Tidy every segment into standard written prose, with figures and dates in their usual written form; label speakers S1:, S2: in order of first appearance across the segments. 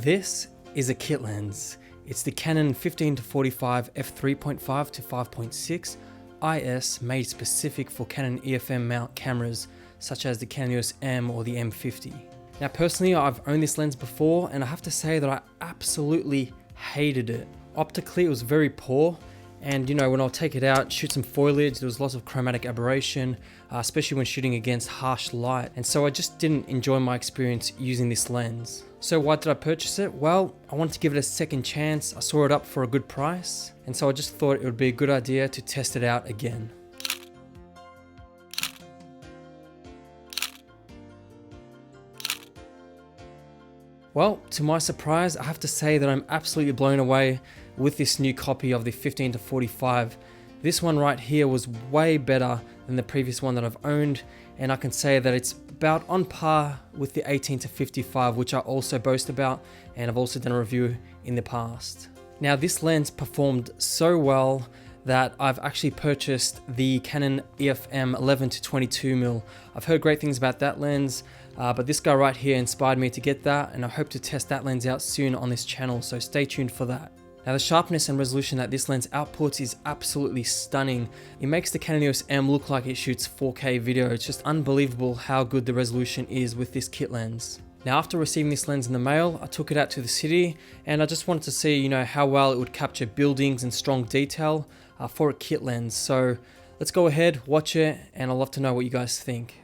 S1: This is a kit lens. It's the Canon 15-45 f3.5 to 5.6 IS made specific for Canon EFM mount cameras such as the Canon EOS M or the M50. Now personally, I've owned this lens before and I have to say that I absolutely hated it. Optically it was very poor, and you know, when I'll take it out, shoot some foliage, there was lots of chromatic aberration, especially when shooting against harsh light, and so I just didn't enjoy my experience using this lens. So why did I purchase it? Well, I wanted to give it a second chance. I saw it up for a good price, and so I just thought it would be a good idea to test it out again. Well, to my surprise, I have to say that I'm absolutely blown away with this new copy of the 15-45. This one right here was way better than the previous one that I've owned, and I can say that it's about on par with the 18-55, which I also boast about, and I've also done a review in the past. Now this lens performed so well that I've actually purchased the Canon EFM 11-22mm. I've heard great things about that lens, but this guy right here inspired me to get that, and I hope to test that lens out soon on this channel, so stay tuned for that. Now the sharpness and resolution that this lens outputs is absolutely stunning. It makes the Canon EOS M look like it shoots 4K video. It's just unbelievable how good the resolution is with this kit lens. Now after receiving this lens in the mail, I took it out to the city and I just wanted to see, you know, how well it would capture buildings and strong detail for a kit lens. So let's go ahead, watch it, and I'd love to know what you guys think.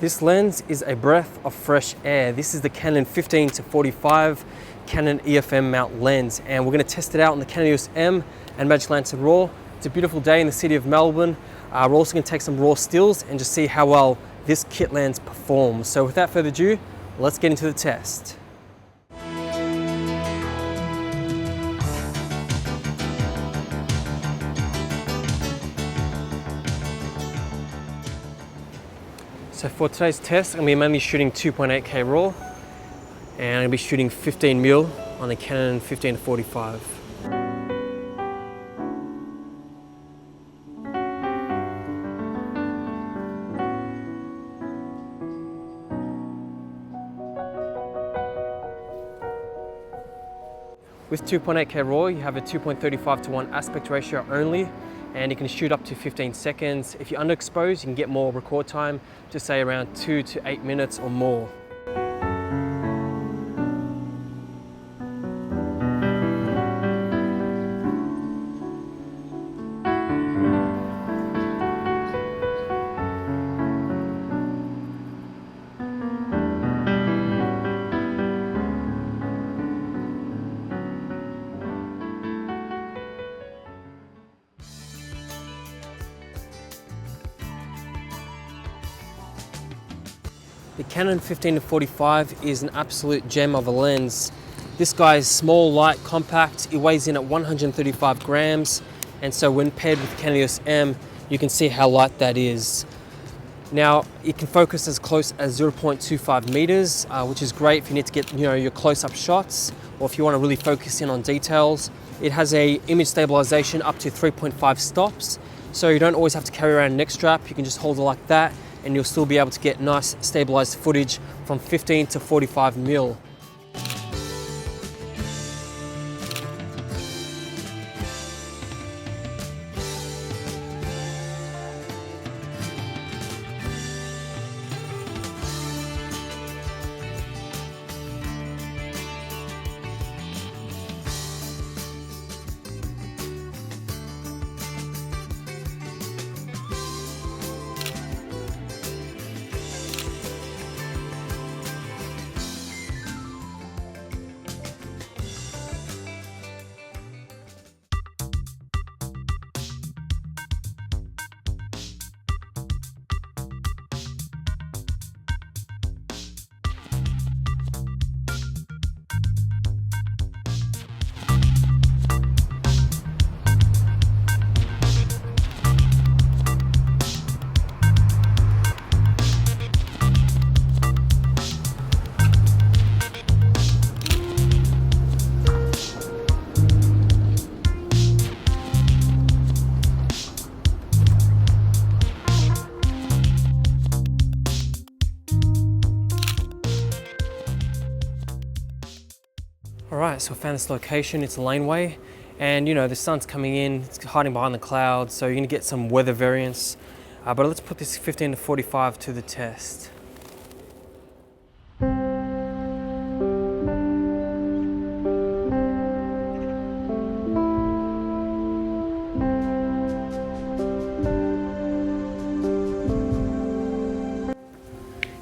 S1: This lens is a breath of fresh air. This is the Canon 15-45 Canon EFM mount lens, and we're going to test it out on the Canon EOS M and Magic Lantern RAW. It's a beautiful day in the city of Melbourne. We're also going to take some raw stills and just see how well this kit lens performs. So without further ado, let's get into the test. So for today's test, I'm going to be mainly shooting 2.8K RAW, and I'm going to be shooting 15mm on the Canon 15-45. With 2.8K RAW, you have a 2.35:1 aspect ratio only, and you can shoot up to 15 seconds. If you're underexposed, you can get more record time, to say around 2 to 8 minutes or more. The Canon 15-45 is an absolute gem of a lens. This guy is small, light, compact. It weighs in at 135 grams. And so when paired with the Canon EOS M, you can see how light that is. Now, it can focus as close as 0.25 meters, which is great if you need to get, you know, your close-up shots, or if you want to really focus in on details. It has a image stabilization up to 3.5 stops. So you don't always have to carry around a neck strap. You can just hold it like that, and you'll still be able to get nice stabilized footage from 15 to 45mm. Alright, so I found this location. It's a laneway, and you know, the sun's coming in, it's hiding behind the clouds, so you're gonna get some weather variance. But let's put this 15 to 45 to the test. You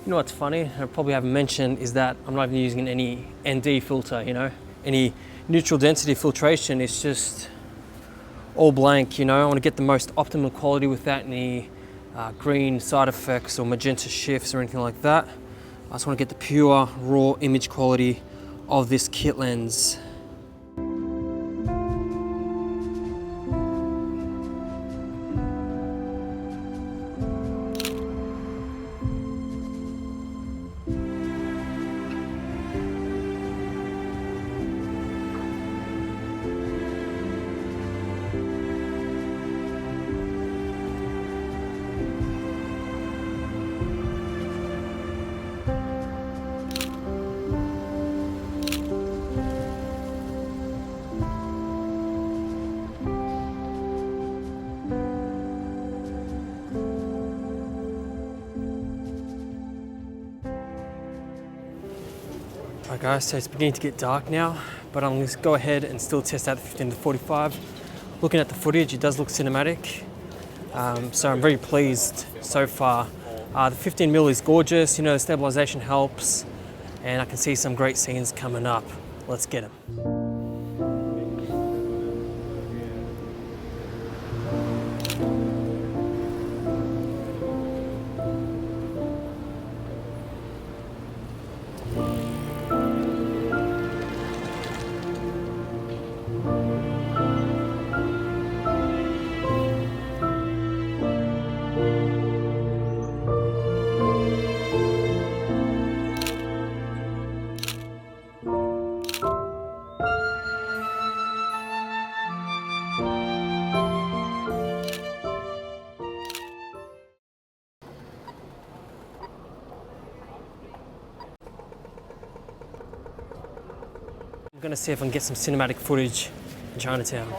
S1: know what's funny, I probably haven't mentioned, is that I'm not even using any ND filter, you know, any neutral density filtration. It's just all blank, you know. I want to get the most optimal quality without any green side effects or magenta shifts or anything like that. I just want to get the pure raw image quality of this kit lens. Alright guys, so it's beginning to get dark now, but I'm going to go ahead and still test out the 15 to 45. Looking at the footage, it does look cinematic, so I'm very pleased so far. The 15mm is gorgeous, you know, the stabilization helps, and I can see some great scenes coming up. Let's get them. I'm gonna see if I can get some cinematic footage in Chinatown.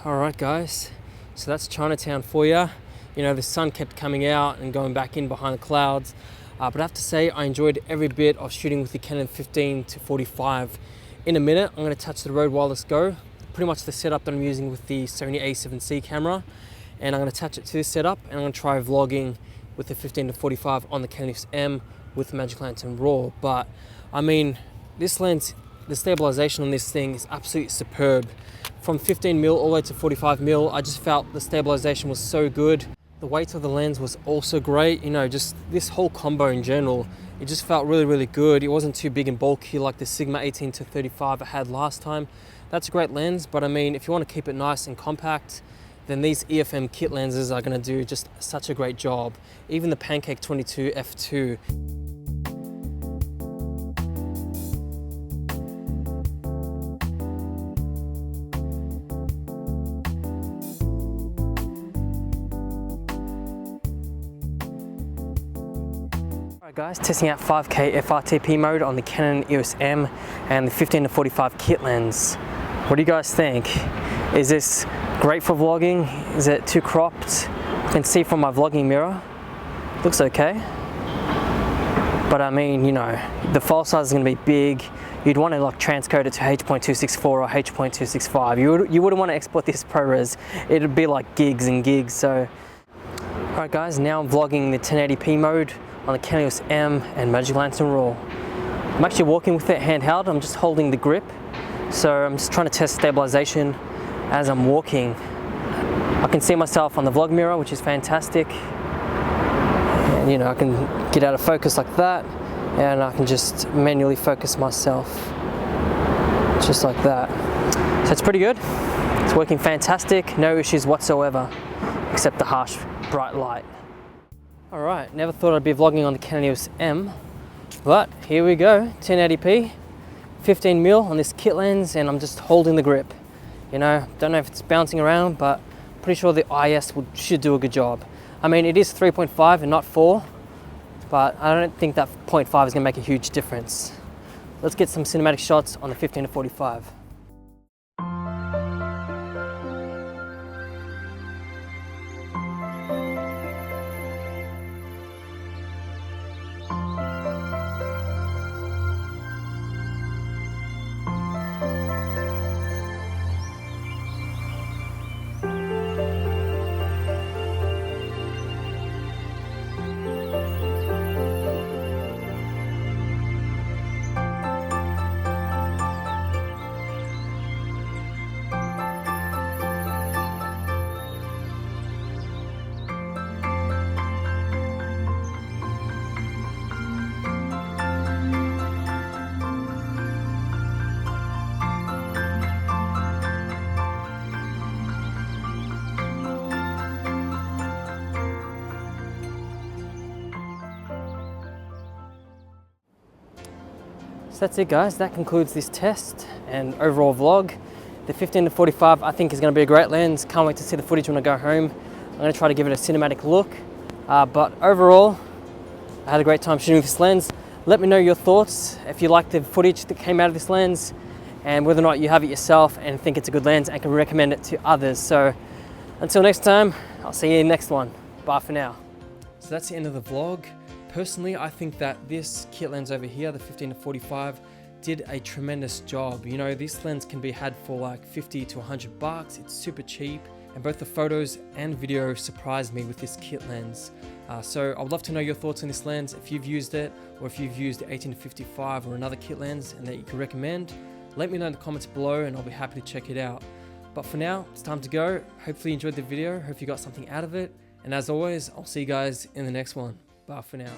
S1: Alright guys, so that's Chinatown for you. You know, the sun kept coming out and going back in behind the clouds, but I have to say I enjoyed every bit of shooting with the Canon 15 to 45. In a minute, I'm going to touch the road wireless go, pretty much the setup that I'm using with the Sony A7C camera, and I'm going to attach it to this setup, and I'm going to try vlogging with the 15 to 45 on the Canon EOS M with Magic Lantern RAW. But I mean, this lens, the stabilization on this thing is absolutely superb. From 15mm all the way to 45mm, I just felt the stabilization was so good. The weight of the lens was also great. You know, just this whole combo in general, it just felt really, really good. It wasn't too big and bulky like the Sigma 18 to 35 I had last time. That's a great lens, but I mean, if you want to keep it nice and compact, then these EFM kit lenses are going to do just such a great job. Even the Pancake 22 f2. Guys, testing out 5K FRTP mode on the Canon EOS M and the 15 to 45 kit lens. What do you guys think? Is this great for vlogging? Is it too cropped? You can see from my vlogging mirror, looks okay. But I mean, you know, the file size is going to be big. You'd want to like transcode it to H.264 or H.265. You wouldn't want to export this ProRes. It'd be like gigs and gigs. So, alright guys, now I'm vlogging the 1080p mode on the Canon EOS M and Magic Lantern RAW. I'm actually walking with it handheld. I'm just holding the grip. So I'm just trying to test stabilization as I'm walking. I can see myself on the vlog mirror, which is fantastic. And you know, I can get out of focus like that, and I can just manually focus myself just like that. So it's pretty good. It's working fantastic, no issues whatsoever, except the harsh bright light. All right, never thought I'd be vlogging on the Canon EOS M, but here we go, 1080p, 15mm on this kit lens, and I'm just holding the grip. You know, don't know if it's bouncing around, but pretty sure the IS should do a good job. I mean, it is 3.5 and not 4, but I don't think that 0.5 is gonna make a huge difference. Let's get some cinematic shots on the 15-45. So that's it guys, that concludes this test and overall vlog. The 15-45 I think is going to be a great lens. Can't wait to see the footage when I go home. I'm going to try to give it a cinematic look. But overall, I had a great time shooting with this lens. Let me know your thoughts, if you like the footage that came out of this lens, and whether or not you have it yourself and think it's a good lens and can recommend it to others. So until next time, I'll see you in the next one. Bye for now. So that's the end of the vlog. Personally, I think that this kit lens over here, the 15-45, did a tremendous job. You know, this lens can be had for like 50 to 100 bucks. It's super cheap, and both the photos and video surprised me with this kit lens. So I would love to know your thoughts on this lens, if you've used it, or if you've used the 18-55 or another kit lens and that you can recommend. Let me know in the comments below and I'll be happy to check it out. But for now, it's time to go. Hopefully you enjoyed the video, hope you got something out of it. And as always, I'll see you guys in the next one. Bye for now.